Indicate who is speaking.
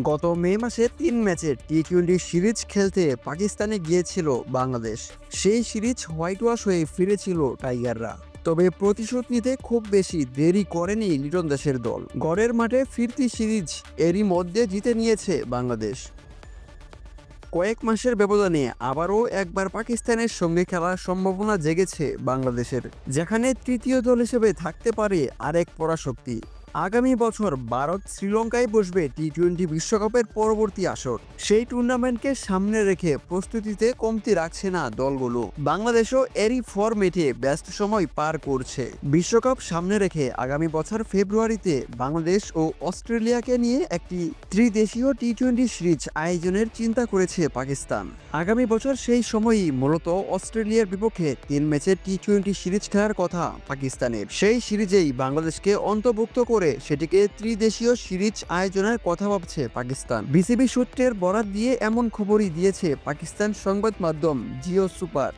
Speaker 1: গত মে মাসে ৩ ম্যাচের টি-20 সিরিজ খেলতে পাকিস্তানে গিয়েছিল বাংলাদেশ। সেই সিরিজ হোয়াইট ওয়াশ হয়ে ফিরেছিল টাইগাররা। তবে প্রতিশোধ নিতে খুব বেশি দেরি করেনি লিটন দাসের দল। ঘরের মাঠে ফিরতি সিরিজ এরই মধ্যে জিতে নিয়েছে বাংলাদেশ। কয়েক মাসের ব্যবধানে আবারও একবার পাকিস্তানের সঙ্গে খেলার সম্ভাবনা জেগেছে বাংলাদেশের, যেখানে তৃতীয় দল হিসেবে থাকতে পারে আরেক পরাশক্তি। আগামী বছর ভারত শ্রীলঙ্কায় বসবে টি-20 বিশ্বকাপের পরবর্তী আসর। সেই টুর্নামেন্টকে সামনে রেখে প্রস্তুতিতে কমতি রাখছে না দলগুলো। বাংলাদেশও এরই ফরম্যাটে ব্যস্ত সময় পার করছে। বিশ্বকাপ সামনে রেখে আগামী বছর ফেব্রুয়ারিতে বাংলাদেশ ও অস্ট্রেলিয়াকে নিয়ে একটি ত্রিদেশীয় টি-20 সিরিজ আয়োজনের চিন্তা করেছে পাকিস্তান। আগামী বছর সেই সময়ই মূলত অস্ট্রেলিয়ার বিপক্ষে 3 ম্যাচের টি-20 সিরিজ খেলার কথা পাকিস্তানের। সেই সিরিজেই বাংলাদেশকে অন্তর্ভুক্ত করে সেটিকে ত্রিদেশীয় সিরিজ আয়োজনের কথা ভাবছে পাকিস্তান। বিসিবি সূত্রের বরাত দিয়ে এমন খবরই দিয়েছে পাকিস্তান সংবাদ মাধ্যম জিও সুপার।